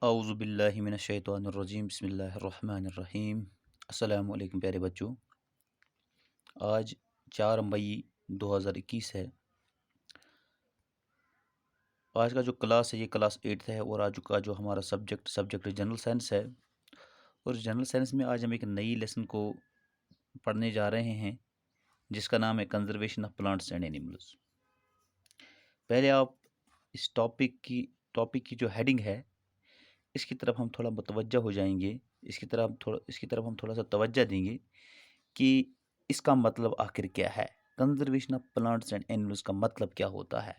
औज़ुबिल्लाहि मिनश्शैतानिर्रजीम बिस्मिल्लाहिर्रहमानिर्रहीम। अस्सलामु अलैकुम प्यारे बच्चों। आज 4 मई 2021 है। आज का जो क्लास है ये क्लास 8th है और आज का जो हमारा सब्जेक्ट जनरल साइंस है। और जनरल साइंस में आज हम एक नई लेसन को पढ़ने जा रहे हैं जिसका नाम है conservation of plants and animals. पहले आप इस टॉपिक की जो हेडिंग है इसकी तरफ हम थोड़ा मुतवज्जा हो जाएंगे। इसकी तरफ हम थोड़ा सा तवज्जो देंगे कि इसका मतलब आखिर क्या है। Conservation of plants and animals का मतलब क्या होता है।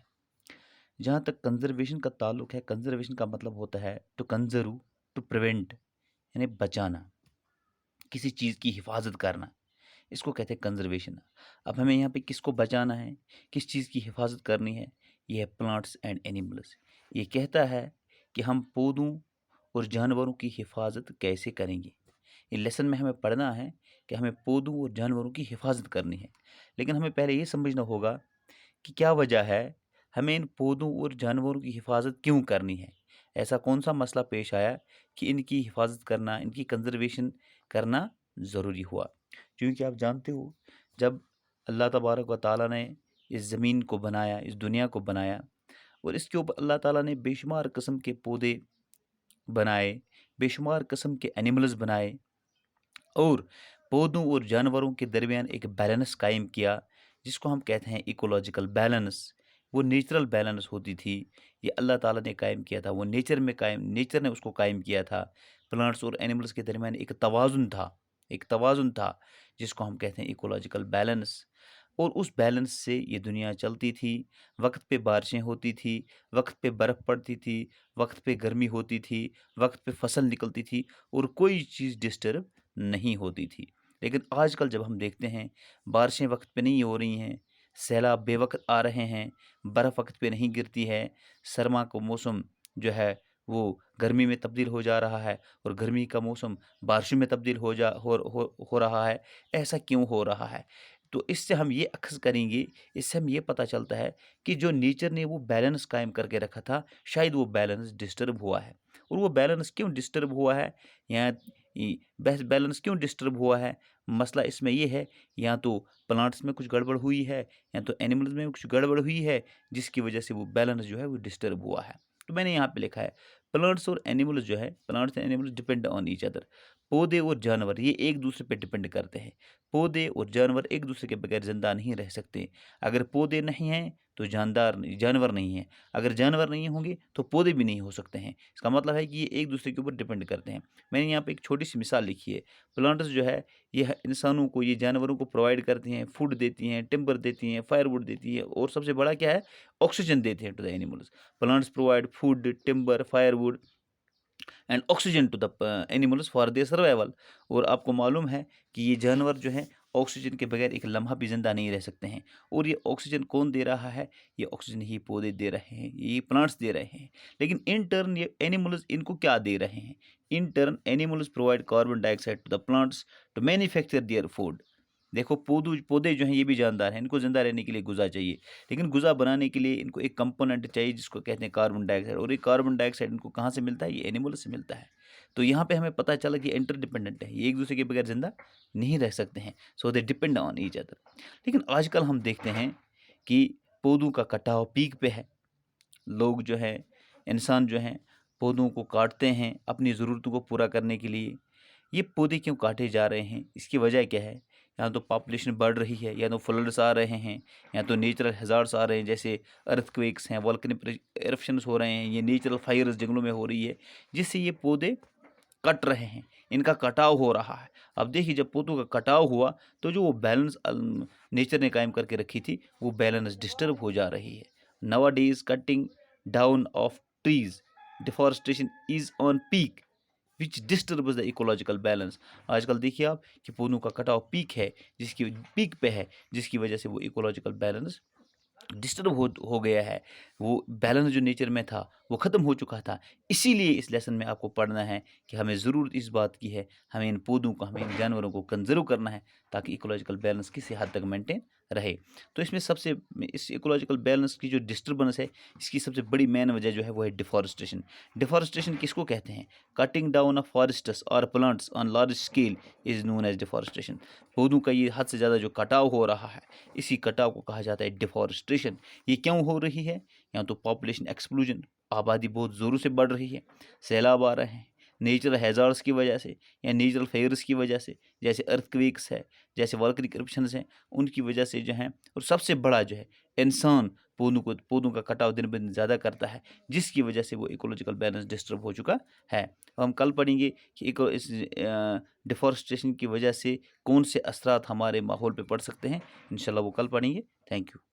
जहाँ तक कंजर्वेशन का ताल्लुक है, कंजर्वेशन का मतलब होता है टू कंजर्व, टू प्रिवेंट, यानी बचाना, किसी चीज़ की हिफाजत करना, इसको कहते हैं कंजर्वेशन। अब हमें यहाँ पे किसको बचाना है, किस चीज़ की हिफाजत करनी है, ये है प्लांट्स एंड एनिमल्स। ये कहता है कि हम पौधों और जानवरों की हिफाजत कैसे करेंगे। ये लेसन में हमें पढ़ना है कि हमें पौधों और जानवरों की हिफाजत करनी है। लेकिन हमें पहले ये समझना होगा कि क्या वजह है, हमें इन पौधों और जानवरों की हिफाजत क्यों करनी है। ऐसा कौन सा मसला पेश आया कि इनकी हिफाजत करना, इनकी कंजर्वेशन करना ज़रूरी हुआ। क्योंकि आप जानते हो, जब अल्लाह तबारक व ताला ने इस ज़मीन को बनाया, इस दुनिया को बनाया और इसके ऊपर अल्लाह ताला ने बेशुमार किस्म के पौधे बनाए, बेशुमार किस्म के एनिमल्स बनाए और पौधों और जानवरों के दरमियान एक बैलेंस कायम किया जिसको हम कहते हैं इकोलॉजिकल बैलेंस। वो नेचुरल बैलेंस होती थी, ये अल्लाह ताला ने कायम किया था। वो नेचर ने उसको कायम किया था। प्लांट्स और एनिमल्स के दरमियान एक तवाज़ुन था जिसको हम कहते हैं इकोलॉजिकल बैलेंस। और उस बैलेंस से ये दुनिया चलती थी। वक्त पे बारिशें होती थी, वक्त पे बर्फ़ पड़ती थी, वक्त पे गर्मी होती थी, वक्त पे फसल निकलती थी और कोई चीज़ डिस्टर्ब नहीं होती थी। लेकिन आजकल जब हम देखते हैं बारिशें वक्त पे नहीं हो रही हैं, सैलाब बेवक्त आ रहे हैं, बर्फ़ वक्त पे नहीं गिरती है, सरमा का मौसम जो है वो गर्मी में तब्दील हो जा रहा है और गर्मी का मौसम बारिश में तब्दील हो रहा है। ऐसा क्यों हो रहा है? तो इससे हम ये अक्स करेंगे, इससे हम ये पता चलता है कि जो नेचर ने वो बैलेंस कायम करके रखा था, शायद वो बैलेंस डिस्टर्ब हुआ है। और वो बैलेंस क्यों डिस्टर्ब हुआ है, या बैलेंस क्यों डिस्टर्ब हुआ है, मसला इसमें ये है, या तो प्लांट्स में कुछ गड़बड़ हुई है या तो एनिमल्स में कुछ गड़बड़ हुई है जिसकी वजह से वो बैलेंस जो है वो डिस्टर्ब हुआ है। तो मैंने यहाँ पे लिखा है plants and animals depend on each other. पौधे और जानवर ये एक दूसरे पे डिपेंड करते हैं। पौधे और जानवर एक दूसरे के बगैर जिंदा नहीं रह सकते। अगर पौधे नहीं हैं तो जानवर नहीं है, अगर जानवर नहीं होंगे तो पौधे भी नहीं हो सकते हैं। इसका मतलब है कि ये एक दूसरे के ऊपर डिपेंड करते हैं। मैंने यहाँ पे एक छोटी सी मिसाल लिखी है। प्लांट्स जो है इंसानों को, ये जानवरों को प्रोवाइड करती हैं, फूड देती हैं, टिम्बर देती हैं, फायरवुड देती है और सबसे बड़ा क्या है, ऑक्सीजन देते हैं to the animals. Plants provide food, timber, firewood and oxygen to the animals for their survival. और आपको मालूम है कि ये जानवर जो हैं ऑक्सीजन के बगैर एक लम्हा भी जिंदा नहीं रह सकते हैं। और ये ऑक्सीजन कौन दे रहा है, ये ऑक्सीजन ही पौधे दे रहे हैं, ये प्लांट्स दे रहे हैं। लेकिन इन टर्न ये एनिमल्स इनको क्या दे रहे हैं, in turn animals provide carbon dioxide to the plants to manufacture their food. देखो पौधे जो हैं ये भी जानदार हैं, इनको जिंदा रहने के लिए गुज़ा चाहिए। लेकिन गुज़ा बनाने के लिए इनको एक कंपोनेंट चाहिए जिसको कहते हैं कार्बन डाइऑक्साइड। और ये कार्बन डाइऑक्साइड इनको कहाँ से मिलता है, ये एनिमल से मिलता है। तो यहाँ पे हमें पता चला कि इंटरडिपेंडेंट है, ये एक दूसरे के बगैर जिंदा नहीं रह सकते हैं। So they depend on each other. लेकिन आजकल हम देखते हैं कि पौधों का कटाव पीक पे है। लोग जो है, इंसान जो हैं, पौधों को काटते हैं अपनी ज़रूरतों को पूरा करने के लिए। ये पौधे क्यों काटे जा रहे हैं, इसकी वजह क्या है। या तो पॉपुलेशन बढ़ रही है, या तो फ्लड्स आ रहे हैं, या तो नेचुरल हैज़ार्ड्स आ रहे हैं, जैसे अर्थक्वेक्स हैं, वोल्केनिक एरप्शंस हो रहे हैं, ये नेचुरल फायर्स जंगलों में हो रही है जिससे ये पौधे कट रहे हैं, इनका कटाव हो रहा है। अब देखिए जब पौधों का कटाव हुआ तो जो वो बैलेंस नेचर ने कायम करके रखी थी वो बैलेंस डिस्टर्ब हो जा रही है। Nowadays cutting down of trees, deforestation is on peak which disturbs the ecological balance. आजकल देखिए आप कि पौधों का कटाव जिसकी पीक पे है, जिसकी वजह से वो इकोलॉजिकल बैलेंस डिस्टर्ब हो गया है। वो बैलेंस जो नेचर में था वो ख़त्म हो चुका था। इसीलिए इस लेसन में आपको पढ़ना है कि हमें ज़रूरत इस बात की है, हमें इन पौधों को, हमें इन जानवरों को कंज़र्व करना है ताकि इकोलॉजिकल बैलेंस किसी हद तक मेंटेन रहे। तो इसमें सबसे इस इकोलॉजिकल बैलेंस की जो डिस्टर्बेंस है, इसकी सबसे बड़ी मेन वजह जो है वो है डिफ़ॉरेस्टेशन। डिफ़ॉरेस्टेशन किसको कहते हैं? कटिंग डाउन ऑफ फॉरेस्ट्स और plants on large scale is known as deforestation. पौधों का ये हद से ज़्यादा जो कटाव हो रहा है, इसी कटाव को कहा जाता है डिफ़ॉरेस्टेशन। ये क्यों हो रही है? या तो पॉपुलेशन एक्सप्लोजन, आबादी बहुत ज़ोरों से बढ़ रही है, सैलाब आ रहे हैं, नेचुरल हैज़ार्ड्स की वजह से या नेचुरल फेयर्स की वजह से, जैसे अर्थक्वेक्स है, जैसे वोल्केनिक इरप्शंस हैं, उनकी वजह से जो हैं, और सबसे बड़ा जो है इंसान पौधों का कटाव दिन ब दिन ज़्यादा करता है, जिसकी वजह से वो इकोलॉजिकल बैलेंस डिस्टर्ब हो चुका है। अब हम कल पढ़ेंगे कि इस डिफ़ॉरेस्टेशन की वजह से कौन से असरात हमारे माहौल पे पड़ सकते हैं। इंशाल्लाह वो कल पढ़ेंगे। Thank you.